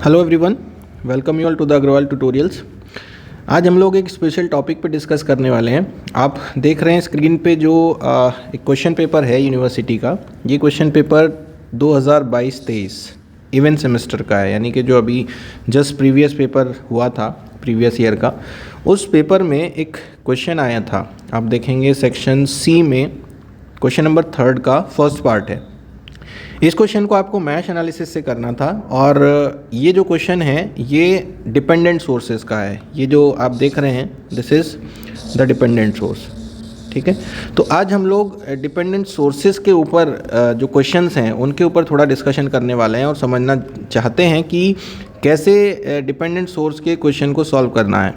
Hello everyone, welcome you all to the Agarwal tutorials. आज हम लोग एक स्पेशल टॉपिक पे डिस्कस करने वाले हैं। आप देख रहे हैं स्क्रीन पे जो एक क्वेश्चन पेपर है यूनिवर्सिटी का। ये क्वेश्चन पेपर 2022-23 इवेंट सेमेस्टर का है, यानी कि जो अभी जस्ट प्रीवियस पेपर हुआ था प्रीवियस ईयर का, उस पेपर में एक क्वेश्चन आया था। आप देखेंगे सेक्शन सी में क्वेश्चन नंबर 3 का फर्स्ट पार्ट है। इस क्वेश्चन को आपको मैश एनालिसिस से करना था और ये जो क्वेश्चन है ये डिपेंडेंट सोर्सेज का है। ये जो आप देख रहे हैं this is the dependent source, ठीक है। तो आज हम लोग डिपेंडेंट सोर्सेज के ऊपर जो क्वेश्चंस हैं उनके ऊपर थोड़ा डिस्कशन करने वाले हैं और समझना चाहते हैं कि कैसे डिपेंडेंट सोर्स के क्वेश्चन को सॉल्व करना है।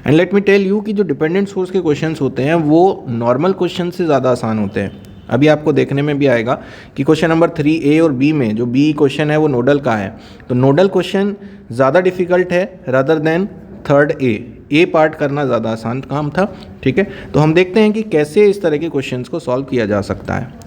And let me tell you कि जो डिपेंडेंट सोर्स के क्वेश्चंस होते हैं वो नॉर्मल क्वेश्चन से ज़्यादा आसान होते हैं। अभी आपको देखने में भी आएगा कि क्वेश्चन नंबर 3A और B में जो B क्वेश्चन है वो नोडल का है, तो नोडल क्वेश्चन ज़्यादा डिफ़िकल्ट है रादर देन 3A पार्ट करना ज़्यादा आसान काम था, ठीक है। तो हम देखते हैं कि कैसे इस तरह के क्वेश्चंस को सॉल्व किया जा सकता है।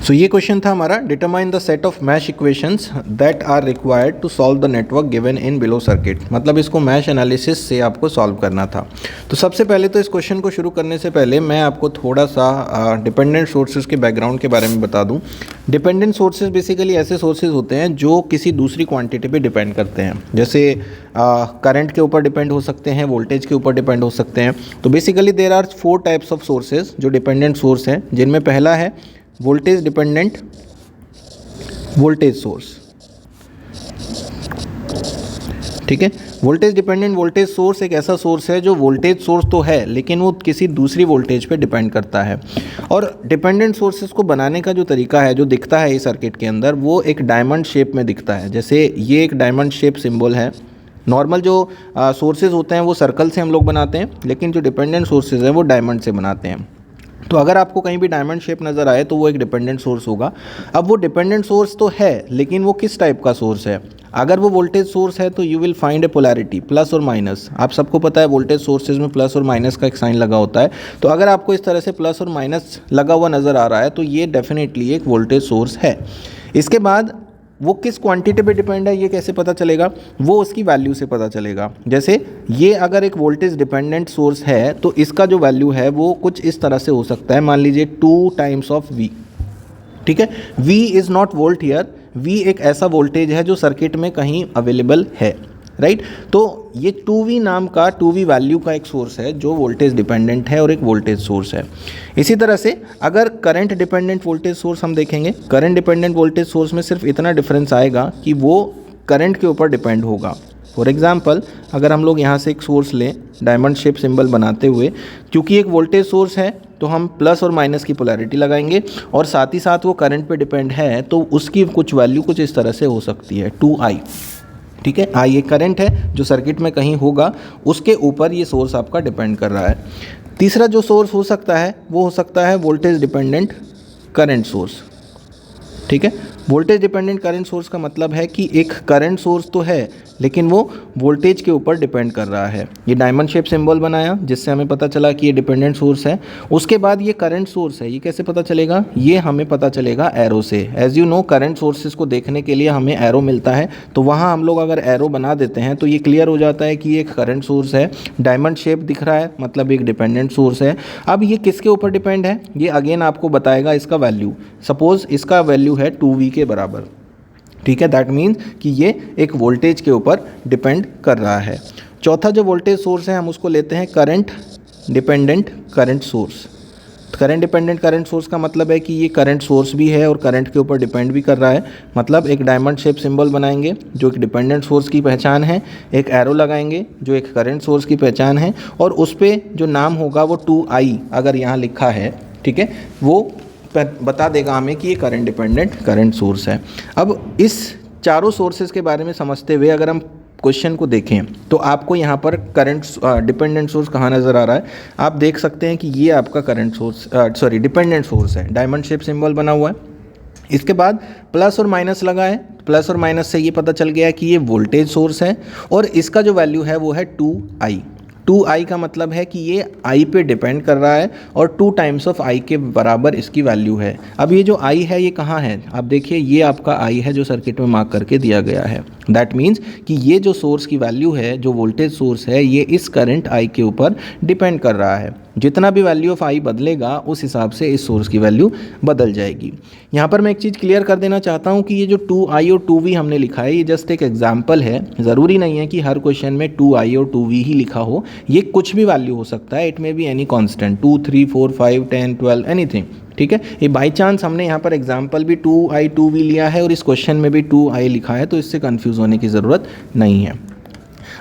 सो ये क्वेश्चन था हमारा, determine the set of mesh equations that are required to solve the network given in below circuit. मतलब इसको मैश एनालिसिस से आपको सॉल्व करना था। तो सबसे पहले तो इस क्वेश्चन को शुरू करने से पहले मैं आपको थोड़ा सा डिपेंडेंट सोर्सेज के बैकग्राउंड के बारे में बता दूं। डिपेंडेंट सोर्सेज बेसिकली ऐसे सोर्सेज होते हैं जो किसी दूसरी क्वांटिटी पे डिपेंड करते हैं। जैसे करंट के ऊपर डिपेंड हो सकते हैं, वोल्टेज के ऊपर डिपेंड हो सकते हैं। तो basically there are 4 types of sources जो डिपेंडेंट सोर्स हैं, जिनमें पहला है वोल्टेज डिपेंडेंट वोल्टेज सोर्स, ठीक है। वोल्टेज डिपेंडेंट वोल्टेज सोर्स एक ऐसा सोर्स है जो वोल्टेज सोर्स तो है लेकिन वो किसी दूसरी वोल्टेज पे डिपेंड करता है। और डिपेंडेंट सोर्सेज को बनाने का जो तरीका है, जो दिखता है इस सर्किट के अंदर, वो एक डायमंड शेप में दिखता है। जैसे ये एक डायमंड शेप सिंबल है। नॉर्मल जो सोर्सेज होते हैं वो सर्कल से हम लोग बनाते हैं, लेकिन जो डिपेंडेंट सोर्सेज हैं वो डायमंड से बनाते हैं। तो अगर आपको कहीं भी डायमंड शेप नज़र आए तो वो एक डिपेंडेंट सोर्स होगा। अब वो डिपेंडेंट सोर्स तो है लेकिन वो किस टाइप का सोर्स है? अगर वो वोल्टेज सोर्स है तो you will find A polarity plus और माइनस। आप सबको पता है वोल्टेज सोर्सेज में प्लस और माइनस का एक साइन लगा होता है। तो अगर आपको इस तरह से प्लस और माइनस लगा हुआ नज़र आ रहा है तो ये डेफिनेटली एक वोल्टेज सोर्स है। इसके बाद वो किस क्वांटिटी पे डिपेंड है ये कैसे पता चलेगा? वो उसकी वैल्यू से पता चलेगा। जैसे ये अगर एक वोल्टेज डिपेंडेंट सोर्स है तो इसका जो वैल्यू है वो कुछ इस तरह से हो सकता है। मान लीजिए 2 टाइम्स ऑफ V, ठीक है। V is not volt here. V एक ऐसा वोल्टेज है जो सर्किट में कहीं अवेलेबल है, राइट। तो ये 2V नाम का 2V वैल्यू का एक सोर्स है जो वोल्टेज डिपेंडेंट है और एक वोल्टेज सोर्स है। इसी तरह से अगर करंट डिपेंडेंट वोल्टेज सोर्स हम देखेंगे, करंट डिपेंडेंट वोल्टेज सोर्स में सिर्फ इतना डिफरेंस आएगा कि वो करंट के ऊपर डिपेंड होगा। फॉर एग्जांपल अगर हम लोग यहाँ से एक सोर्स लें डायमंड शेप सिंबल बनाते हुए, क्योंकि एक वोल्टेज सोर्स है तो हम प्लस और माइनस की पोलैरिटी लगाएंगे और साथ ही साथ वो करंट पे डिपेंड है तो उसकी कुछ वैल्यू कुछ इस तरह से हो सकती है 2I, ठीक है। I एक करंट है जो सर्किट में कहीं होगा, उसके ऊपर ये सोर्स आपका डिपेंड कर रहा है। तीसरा जो सोर्स हो सकता है वो हो सकता है वोल्टेज डिपेंडेंट करंट सोर्स, ठीक है। वोल्टेज डिपेंडेंट करंट सोर्स का मतलब है कि एक करंट सोर्स तो है लेकिन वो वोल्टेज के ऊपर डिपेंड कर रहा है। ये डायमंड शेप सिंबल बनाया जिससे हमें पता चला कि ये डिपेंडेंट सोर्स है। उसके बाद ये करंट सोर्स है, ये कैसे पता चलेगा? ये हमें पता चलेगा एरो से। As you know current sources को देखने के लिए हमें एरो मिलता है, तो वहाँ हम लोग अगर एरो बना देते हैं तो ये क्लियर हो जाता है कि ये एक करंट सोर्स है। डायमंड शेप दिख रहा है मतलब एक डिपेंडेंट सोर्स है। अब ये किसके ऊपर डिपेंड है ये अगेन आपको बताएगा इसका वैल्यू। सपोज इसका वैल्यू है 2V के बराबर, ठीक है। दैट मीन्स कि ये एक वोल्टेज के ऊपर डिपेंड कर रहा है। चौथा जो वोल्टेज सोर्स है हम उसको लेते हैं current dependent current source. Current dependent current source का मतलब है कि ये करंट सोर्स भी है और करंट के ऊपर डिपेंड भी कर रहा है। मतलब एक डायमंड शेप सिंबल बनाएंगे जो एक डिपेंडेंट सोर्स की पहचान है, एक एरो लगाएंगे जो एक करंट सोर्स की पहचान है, और उस पर जो नाम होगा वो 2I अगर यहाँ लिखा है, ठीक है, वो बता देगा हमें कि ये करंट डिपेंडेंट करंट सोर्स है। अब इस चारों सोर्सेज के बारे में समझते हुए अगर हम क्वेश्चन को देखें तो आपको यहाँ पर करंट डिपेंडेंट सोर्स कहाँ नज़र आ रहा है? आप देख सकते हैं कि ये आपका करंट सोर्स डिपेंडेंट सोर्स है। डायमंड शेप सिंबल बना हुआ है। इसके बाद प्लस और माइनस लगा है। प्लस और माइनस से ये पता चल गया कि ये वोल्टेज सोर्स है और इसका जो वैल्यू है वो है 2I। 2i का मतलब है कि ये i पे डिपेंड कर रहा है और 2 टाइम्स ऑफ i के बराबर इसकी वैल्यू है। अब ये जो i है ये कहाँ है, आप देखिए ये आपका i है जो सर्किट में मार्क करके दिया गया है। दैट मीन्स कि ये जो सोर्स की वैल्यू है, जो वोल्टेज सोर्स है, ये इस करंट i के ऊपर डिपेंड कर रहा है। जितना भी वैल्यू ऑफ i बदलेगा उस हिसाब से इस सोर्स की वैल्यू बदल जाएगी। यहाँ पर मैं एक चीज़ क्लियर कर देना चाहता हूँ कि ये जो 2i और 2v हमने लिखा है ये जस्ट एक एग्जाम्पल है। ज़रूरी नहीं है कि हर क्वेश्चन में 2i और 2v ही लिखा हो, ये कुछ भी वैल्यू हो सकता है। It may be any constant 2, 3, 4, 5, 10, 12 anything. ठीक है, ये बाई चांस हमने यहाँ पर एग्जाम्पल भी 2i 2v लिया है और इस क्वेश्चन में भी 2i लिखा है, तो इससे कन्फ्यूज़ होने की ज़रूरत नहीं है।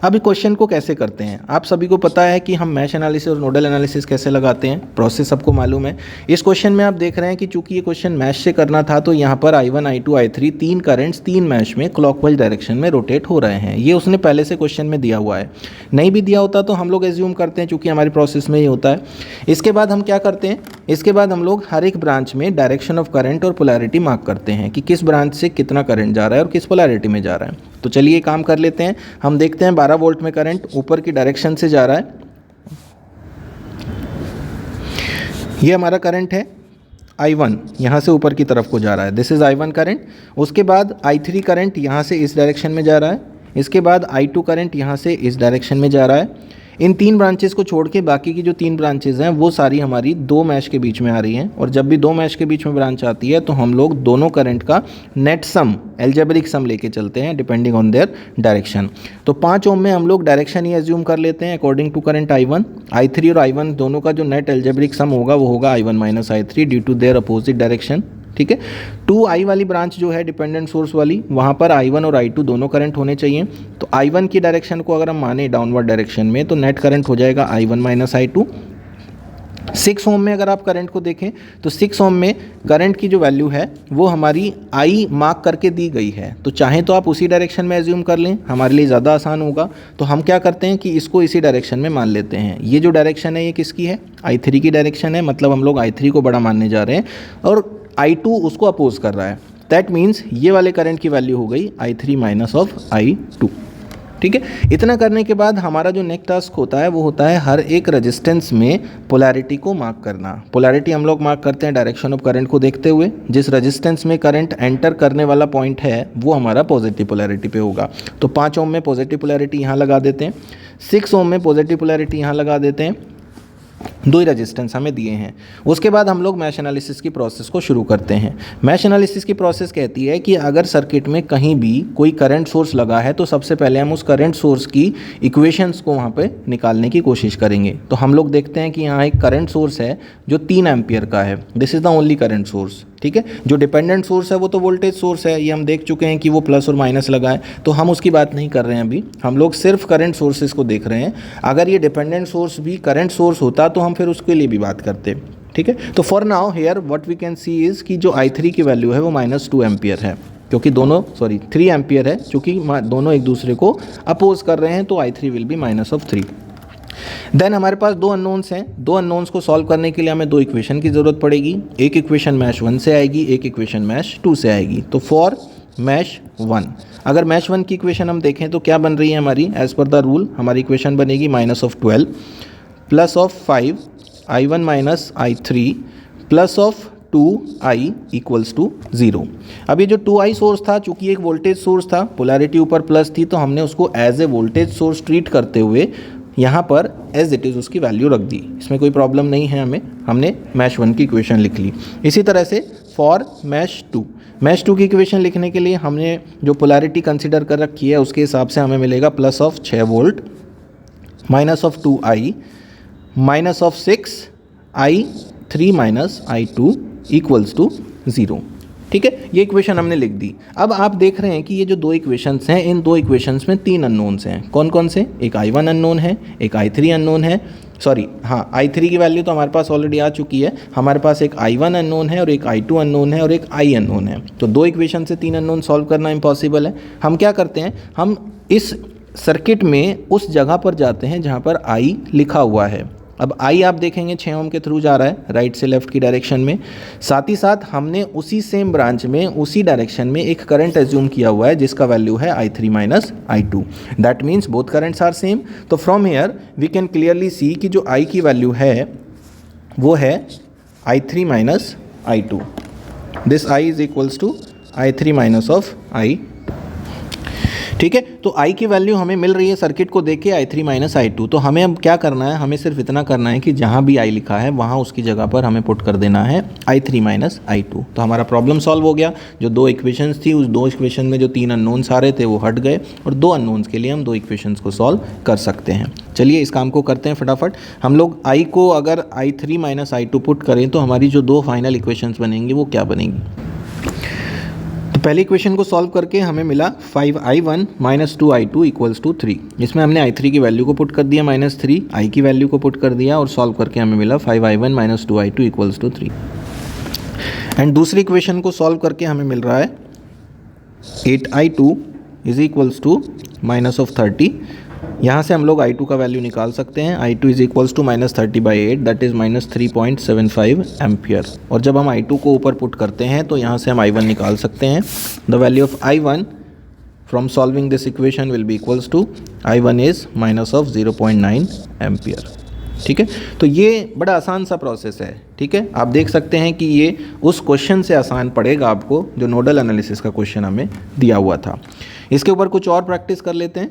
अब इस क्वेश्चन को कैसे करते हैं, आप सभी को पता है कि हम मैश एनालिसिस और नोडल एनालिसिस कैसे लगाते हैं, प्रोसेस सबको मालूम है। इस क्वेश्चन में आप देख रहे हैं कि चूंकि ये क्वेश्चन मैश से करना था तो यहाँ पर i1, i2, i3 तीन करंट्स तीन मैश में क्लॉकवाइज डायरेक्शन में रोटेट हो रहे हैं। ये उसने पहले से क्वेश्चन में दिया हुआ है। नहीं भी दिया होता तो हम लोग एज्यूम करते हैं चूँकि हमारी प्रोसेस में ही होता है। इसके बाद हम क्या करते हैं, इसके बाद हम लोग हर एक ब्रांच में डायरेक्शन ऑफ करंट और पोलैरिटी मार्क करते हैं कि किस ब्रांच से कितना करंट जा रहा है और किस पोलैरिटी में जा रहा है। तो चलिए काम कर लेते हैं। हम देखते हैं 12 वोल्ट में करंट ऊपर की डायरेक्शन से जा रहा है। ये हमारा करंट है I1, यहाँ से ऊपर की तरफ को जा रहा है। This is I1 current. उसके बाद I3 करंट यहाँ से इस डायरेक्शन में जा रहा है। इसके बाद I2 करंट यहाँ से इस डायरेक्शन में जा रहा है। इन तीन ब्रांचेस को छोड़ के बाकी की जो तीन ब्रांचेस हैं वो सारी हमारी दो मैश के बीच में आ रही हैं। और जब भी दो मैश के बीच में ब्रांच आती है तो हम लोग दोनों करंट का नेट सम, एल्जेब्रिक सम लेके चलते हैं डिपेंडिंग ऑन देयर डायरेक्शन। तो 5 ओम में हम लोग डायरेक्शन ही एज्यूम कर लेते हैं according to current I1, I3 और I1 दोनों का जो नेट एल्जेब्रिक सम होगा वो होगा I1 minus I3 due to their opposite direction. ठीक है, 2i वाली ब्रांच जो है डिपेंडेंट सोर्स वाली, वहाँ पर I1 और I2 दोनों करंट होने चाहिए। तो I1 की डायरेक्शन को अगर हम माने डाउनवर्ड डायरेक्शन में तो नेट करंट हो जाएगा I1 माइनस I2। 6 ओम में अगर आप करंट को देखें तो 6 ओम में करंट की जो वैल्यू है वो हमारी I मार्क करके दी गई है। तो चाहें तो आप उसी डायरेक्शन में एज्यूम कर लें, हमारे लिए ज़्यादा आसान होगा। तो हम क्या करते हैं कि इसको इसी डायरेक्शन में मान लेते हैं। ये जो डायरेक्शन है ये किसकी है, I3 की डायरेक्शन है, मतलब हम लोग I3 को बड़ा मानने जा रहे हैं और I2 उसको अपोज कर रहा है। दैट मीन्स ये वाले करंट की वैल्यू हो गई I3 माइनस ऑफ I2। ठीक है, इतना करने के बाद हमारा जो नेक्स्ट टास्क होता है वो होता है हर एक रेजिस्टेंस में पोलैरिटी को मार्क करना। पोलैरिटी हम लोग मार्क करते हैं डायरेक्शन ऑफ करंट को देखते हुए। जिस रेजिस्टेंस में करंट एंटर करने वाला पॉइंट है वो हमारा पॉजिटिव पोलैरिटी पे होगा। तो 5 ओम में पॉजिटिव पोलैरिटी यहाँ लगा देते हैं, 6 ओम में पॉजिटिव पोलैरिटी यहाँ लगा देते हैं। दो ही रेजिस्टेंस हमें दिए हैं। उसके बाद हम लोग मैश एनालिसिस की प्रोसेस को शुरू करते हैं। मैश एनालिसिस की प्रोसेस कहती है कि अगर सर्किट में कहीं भी कोई करंट सोर्स लगा है तो सबसे पहले हम उस करंट सोर्स की इक्वेशंस को वहाँ पे निकालने की कोशिश करेंगे। तो हम लोग देखते हैं कि यहाँ एक करंट सोर्स है जो 3 एम्पियर का है। This is the only current source. ठीक है, जो डिपेंडेंट सोर्स है वो तो वोल्टेज सोर्स है, ये हम देख चुके हैं कि वो प्लस और माइनस लगा है, तो हम उसकी बात नहीं कर रहे हैं अभी। हम लोग सिर्फ करंट सोर्सेज को देख रहे हैं। अगर ये डिपेंडेंट सोर्स भी करंट सोर्स होता तो हम फिर उसके लिए भी बात करते। ठीक है, तो for now here what we can see is कि जो I3 की वैल्यू है वो -2 एम्पियर है, क्योंकि दोनों 3 एम्पियर है, क्योंकि दोनों एक दूसरे को अपोज कर रहे हैं, तो I3 विल बी -3। देन हमारे पास दो अननोन्स हैं। दो अननोन्स को सॉल्व करने के लिए हमें दो इक्वेशन की ज़रूरत पड़ेगी। एक इक्वेशन मैश 1 से आएगी, एक इक्वेशन मैश 2 से आएगी। तो फॉर मैश 1, अगर मैश 1 की इक्वेशन हम देखें तो क्या बन रही है हमारी, एज पर द रूल हमारी इक्वेशन बनेगी -12 plus of 5 I1 minus I3 plus of 2i equals to 0। अब ये जो 2i सोर्स था, चूंकि एक वोल्टेज सोर्स था, पोलैरिटी ऊपर प्लस थी, तो हमने उसको as a voltage source treat करते हुए यहाँ पर एज इट इज़ उसकी वैल्यू रख दी। इसमें कोई प्रॉब्लम नहीं है हमें, हमने मैश 1 की इक्वेशन लिख ली। इसी तरह से फॉर मैश 2 की इक्वेशन लिखने के लिए हमने जो पोलैरिटी कंसिडर कर रखी है उसके हिसाब से हमें मिलेगा plus of 6 volt minus of 2i minus of 6i3 minus I2 equals to 0। ठीक है, ये इक्वेशन हमने लिख दी। अब आप देख रहे हैं कि ये जो दो इक्वेशंस हैं, इन दो इक्वेशंस में 3 अननोन्स हैं। कौन कौन से, एक I1 अननोन है, एक I3 अननोन है। I3 की वैल्यू तो हमारे पास ऑलरेडी आ चुकी है। हमारे पास एक I1 अननोन है और एक I2 अननोन है और एक I अननोन है। तो दो इक्वेशन से 3 अननोन सॉल्व करना इम्पॉसिबल है। हम क्या करते हैं, हम इस सर्किट में उस जगह पर जाते हैं जहाँ पर I लिखा हुआ है। अब I आप देखेंगे 6 ओम के थ्रू जा रहा है राइट से लेफ्ट की डायरेक्शन में, साथ ही साथ हमने उसी सेम ब्रांच में उसी डायरेक्शन में एक करंट एज्यूम किया हुआ है जिसका वैल्यू है I3 minus I2, that means both currents are same. तो from here we can clearly see कि जो I की वैल्यू है वो है I3 minus I2, this I is equals to I3 minus of I। ठीक है, तो I की वैल्यू हमें मिल रही है सर्किट को देख के I3 माइनस I2। तो हमें अब क्या करना है, हमें सिर्फ इतना करना है कि जहाँ भी I लिखा है वहाँ उसकी जगह पर हमें पुट कर देना है I3 माइनस I2। तो हमारा प्रॉब्लम सॉल्व हो गया। जो दो इक्वेशंस थी उस दो इक्वेशन में जो 3 अननोन्स आ रहे थे वो हट गए और 2 अननोन्स के लिए हम 2 इक्वेशंस को सॉल्व कर सकते हैं। चलिए इस काम को करते हैं फटाफट। हम लोग I को अगर I3 माइनस I2 पुट करें तो हमारी जो 2 फाइनल इक्वेशंस बनेंगी वो क्या बनेंगी। तो पहले इक्वेशन को सॉल्व करके हमें मिला 5I1 minus 2I2 equals to 3। इसमें हमने I3 की वैल्यू को पुट कर दिया -3, I की वैल्यू को पुट कर दिया और सॉल्व करके हमें मिला 5I1 minus 2I2 equals to 3। And दूसरी इक्वेशन को सॉल्व करके हमें मिल रहा है 8I2 is equals to minus of 30। यहाँ से हम लोग I2 का वैल्यू निकाल सकते हैं। I2 is equals to -30/8 that is -3.75 ampere. और जब हम I2 को ऊपर पुट करते हैं तो यहाँ से हम I1 निकाल सकते हैं। The value of I1 from solving this equation will be equals to I1 is minus of 0.9 ampere. ठीक है, तो ये बड़ा आसान सा प्रोसेस है। ठीक है, आप देख सकते हैं कि ये उस क्वेश्चन से आसान पड़ेगा आपको जो नोडल एनालिसिस का क्वेश्चन हमें दिया हुआ था। इसके ऊपर कुछ और प्रैक्टिस कर लेते हैं।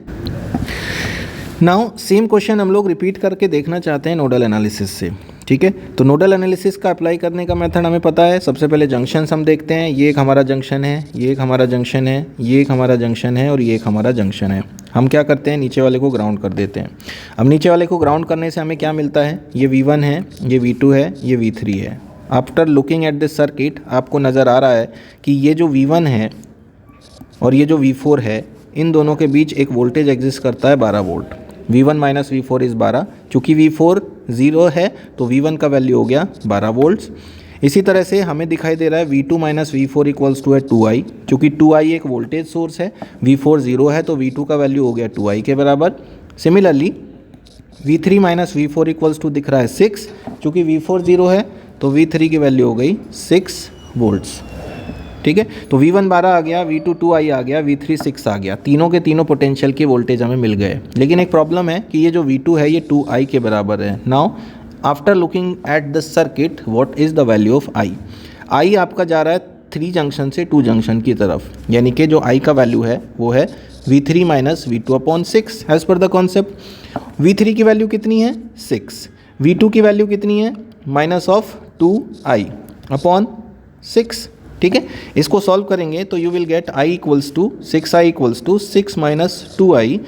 नाउ सेम क्वेश्चन हम लोग रिपीट करके देखना चाहते हैं नोडल एनालिसिस से। ठीक है, तो नोडल एनालिसिस का अप्लाई करने का मेथड हमें पता है। सबसे पहले जंक्शंस हम देखते हैं। ये एक हमारा जंक्शन है, ये एक हमारा जंक्शन है, ये एक हमारा जंक्शन है और ये एक हमारा जंक्शन है। हम क्या करते हैं, नीचे वाले को ग्राउंड कर देते हैं। अब नीचे वाले को ग्राउंड करने से हमें क्या मिलता है, ये V1 है, ये V2 है, ये V3 है। After looking at this circuit आपको नज़र आ रहा है कि ये जो V1 है और ये जो V4 है, इन दोनों के बीच एक वोल्टेज एग्जिस्ट करता है 12 volt. V1 minus V4 is 12। चूँकि V4 0 है तो V1 का वैल्यू हो गया 12 वोल्ट्स। इसी तरह से हमें दिखाई दे रहा है V2 minus V4 equals to है 2I। चूँकि 2I एक वोल्टेज सोर्स है, V4 0 है तो V2 का वैल्यू हो गया 2I के बराबर। Similarly V3 minus V4 equals to दिख रहा है 6। चूँकि V4 0 है तो V3 की वैल्यू हो गई 6 वोल्ट्स। ठीक है, तो V1 12 आ गया, V2 2I आ गया, V3 6 आ गया। तीनों के तीनों पोटेंशियल के वोल्टेज हमें मिल गए। लेकिन एक प्रॉब्लम है कि ये जो V2 है ये 2I के बराबर है। Now after looking at the circuit what is the value of I आपका जा रहा है 3 जंक्शन से 2 जंक्शन की तरफ, यानी कि जो I का वैल्यू है वो है V3 minus V2/6 as per the concept. V3 की वैल्यू कितनी है 6, V2 की वैल्यू कितनी है माइनस ऑफ 2I/6। ठीक है, इसको सॉल्व करेंगे तो you will get I equals to 6I equals to 6 minus 2I।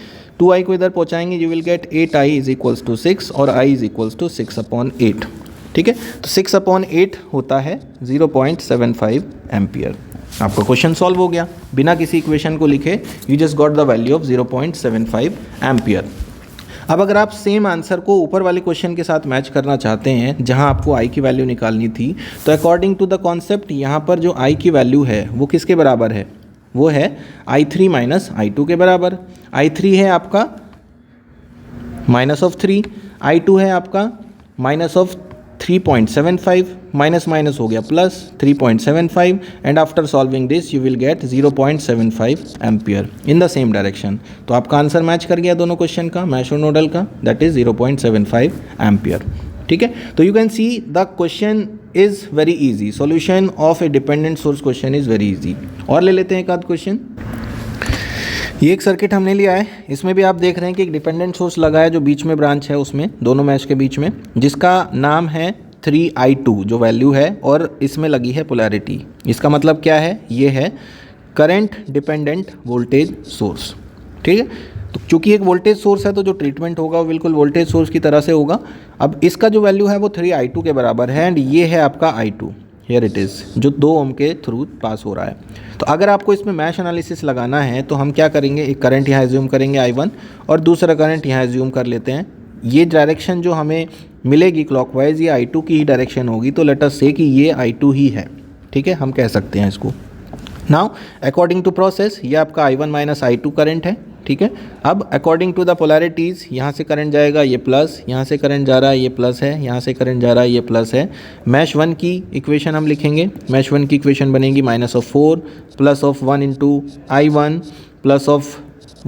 2I को इधर पहुँचाएंगे, you will get 8I is equals to 6 और I इज इक्वल्स टू 6/8। ठीक है, तो 6/8 होता है 0.75 एम्पियर। आपका क्वेश्चन सॉल्व हो गया बिना किसी इक्वेशन को लिखे। You just got the value of 0.75 ampere. अब अगर आप सेम आंसर को ऊपर वाले क्वेश्चन के साथ मैच करना चाहते हैं जहां आपको I की वैल्यू निकालनी थी, तो अकॉर्डिंग टू द कॉन्सेप्ट यहाँ पर जो I की वैल्यू है वो किसके बराबर है, वो है I3 माइनस I2 के बराबर। I3 है आपका माइनस ऑफ 3, I2 है आपका माइनस ऑफ 3.75, माइनस माइनस हो गया plus 3.75 and after solving this you will gate 0.75 ampere in the same direction. तो आपका आंसर मैच कर गया दोनों क्वेश्चन का, मैश और नोडल का, दैट इज 0.75 एम्पियर। ठीक है, तो you can see the question is very easy. Solution of A dependent source question is very easy. और ले लेते हैं एक आध क्वेश्चन। ये एक सर्किट हमने लिया है, इसमें भी आप देख रहे हैं कि एक डिपेंडेंट सोर्स लगा है जो बीच में ब्रांच है उसमें, दोनों मैश के बीच में, जिसका नाम है 3I2 जो वैल्यू है, और इसमें लगी है पोलैरिटी। इसका मतलब क्या है, ये है करंट डिपेंडेंट वोल्टेज सोर्स। ठीक है, तो चूंकि एक वोल्टेज सोर्स है तो जो ट्रीटमेंट होगा वो बिल्कुल वोल्टेज सोर्स की तरह से होगा। अब इसका जो वैल्यू है वो 3I2 के बराबर है एंड ये है आपका I2, हियर इट इज़, जो 2 ओम के थ्रू पास हो रहा है। तो अगर आपको इसमें मैश एनालिसिस लगाना है तो हम क्या करेंगे, एक करंट यहाँ एज्यूम करेंगे I1 और दूसरा करंट यहाँ एज्यूम कर लेते हैं। ये डायरेक्शन जो हमें मिलेगी क्लॉकवाइज ये I2 की ही डायरेक्शन होगी, तो लेट अस से कि ये I2 ही है। ठीक है, हम कह सकते हैं इसको। नाउ अकॉर्डिंग टू प्रोसेस ये आपका I1 माइनस I2 करंट है। ठीक है। अब अकॉर्डिंग टू द पोलैरिटीज़ यहाँ से करंट जाएगा ये प्लस, यहाँ से करंट जा रहा है ये प्लस है, यहाँ से करंट जा रहा है ये प्लस है। मैश 1 की इक्वेशन हम लिखेंगे। मैश 1 की इक्वेशन बनेगी -4 plus of 1 into I1 plus of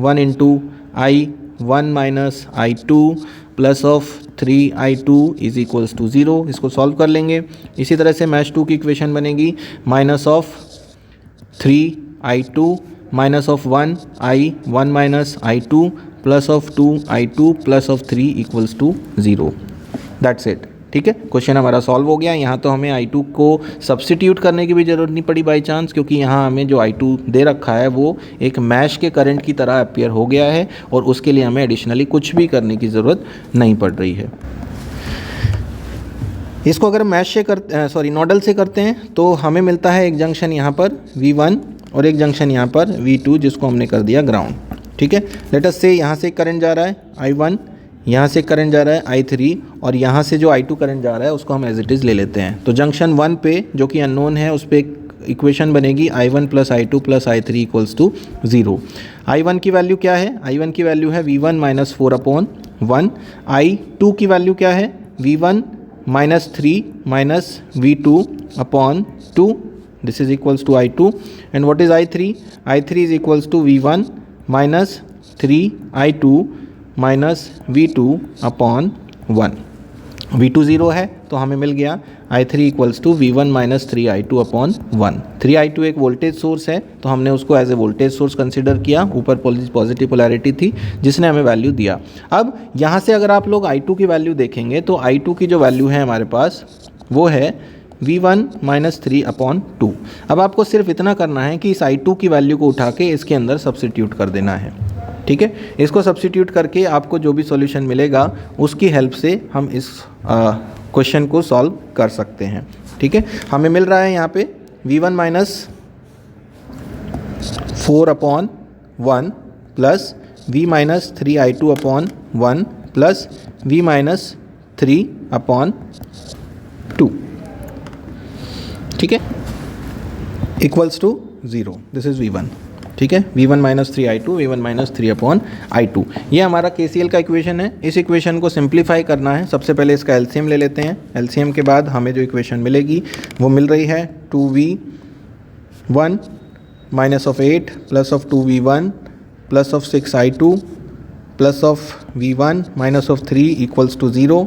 1 into I1 minus I2 plus of 3I2 is equals to 0। इसको सॉल्व कर लेंगे। इसी तरह से मैश 2 की इक्वेशन बनेगी -3I2 minus of 1I1 minus I2 plus of 2I2 plus of 3 equals to 0। That's it. ठीक है, क्वेश्चन हमारा सॉल्व हो गया। यहाँ तो हमें I2 को सब्स्टिट्यूट करने की भी ज़रूरत नहीं पड़ी बाई चांस, क्योंकि यहाँ हमें जो I2 दे रखा है वो एक मैश के करंट की तरह अपीयर हो गया है और उसके लिए हमें एडिशनली कुछ भी करने की ज़रूरत नहीं पड़ रही है। इसको अगर मैश से नोडल से करते हैं तो हमें मिलता है एक जंक्शन यहाँ पर V1 और एक जंक्शन यहाँ पर V2, जिसको हमने कर दिया ग्राउंड। ठीक है, लेट अस से यहाँ से करंट जा रहा है I1, यहाँ से करंट जा रहा है I3 और यहाँ से जो I2 करंट जा रहा है उसको हम एज इट इज़ ले लेते हैं। तो जंक्शन 1 पे जो कि अननोन है उस पर इक्वेशन बनेगी I1 plus I2 plus I3 equals to 0। I1 की वैल्यू क्या है? I1 की वैल्यू है V1 माइनस 4/1। I2 की वैल्यू क्या है? V1 minus 3 minus V2/2। This is equals to I2। And what is I3? I3 is equals to V1 minus 3I2 minus V2/1। V2 0 है तो हमें मिल गया I3 equals to V1 minus 3I2/1। 3I2 एक voltage source है तो हमने उसको as a voltage source consider किया। ऊपर पॉजिटिव पोलैरिटी थी जिसने हमें वैल्यू दिया। अब यहाँ से अगर आप लोग I2 की वैल्यू देखेंगे तो I2 की जो वैल्यू है हमारे पास वो है V1 माइनस 3/2। अब आपको सिर्फ इतना करना है कि इस I2 की वैल्यू को उठा के इसके अंदर सब्स्टिट्यूट कर देना है। ठीक है, इसको सब्स्टिट्यूट करके आपको जो भी सॉल्यूशन मिलेगा उसकी हेल्प से हम इस क्वेश्चन को सॉल्व कर सकते हैं। ठीक है, हमें मिल रहा है यहाँ पे V1 minus 4/1 plus V minus 3I2/1 plus V minus 3/2। ठीक है, equals to 0। This is V1। ठीक है, V1 minus 3I2, V1 minus 3/I2। ये हमारा KCL का इक्वेशन है। इस इक्वेशन को सिंप्लीफाई करना है। सबसे पहले इसका LCM ले लेते हैं। LCM के बाद हमें जो इक्वेशन मिलेगी वो मिल रही है 2V1 minus of 8 plus of 2V1 plus of 6I2 plus of V1 minus of 3 equals to 0।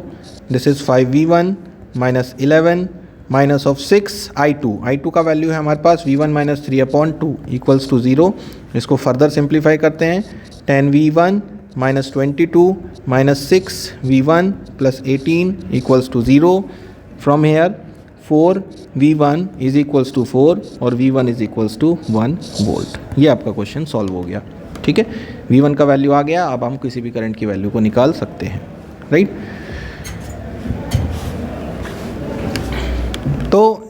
This is 5V1 minus 11 minus of 6I2। I2 का वैल्यू है हमारे पास V1 माइनस 3/2 इक्वल्स टू 0। इसको फर्दर सिंप्लीफाई करते हैं। 10V1 minus 22 minus 6V1 plus 18 equals to 0। From here 4V1 is equals to 4 और V1 is equals to 1 volt. ये आपका question solve हो गया। ठीक है, V1 का वैल्यू आ गया। अब हम किसी भी करंट की वैल्यू को निकाल सकते हैं, राइट। तो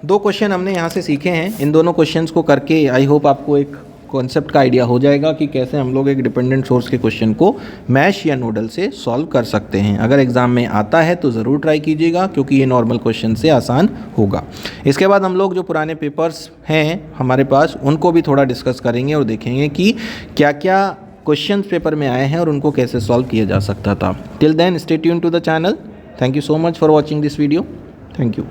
दो क्वेश्चन हमने यहाँ से सीखे हैं। इन दोनों क्वेश्चंस को करके आई होप आपको एक कॉन्सेप्ट का आइडिया हो जाएगा कि कैसे हम लोग एक डिपेंडेंट सोर्स के क्वेश्चन को मैश या नोडल से सॉल्व कर सकते हैं। अगर एग्ज़ाम में आता है तो ज़रूर ट्राई कीजिएगा, क्योंकि ये नॉर्मल क्वेश्चन से आसान होगा। इसके बाद हम लोग जो पुराने पेपर्स हैं हमारे पास उनको भी थोड़ा डिस्कस करेंगे और देखेंगे कि क्या क्या क्वेश्चन पेपर में आए हैं और उनको कैसे सॉल्व किया जा सकता था। Till then stay tuned to the channel. Thank you so much for watching this video. Thank you.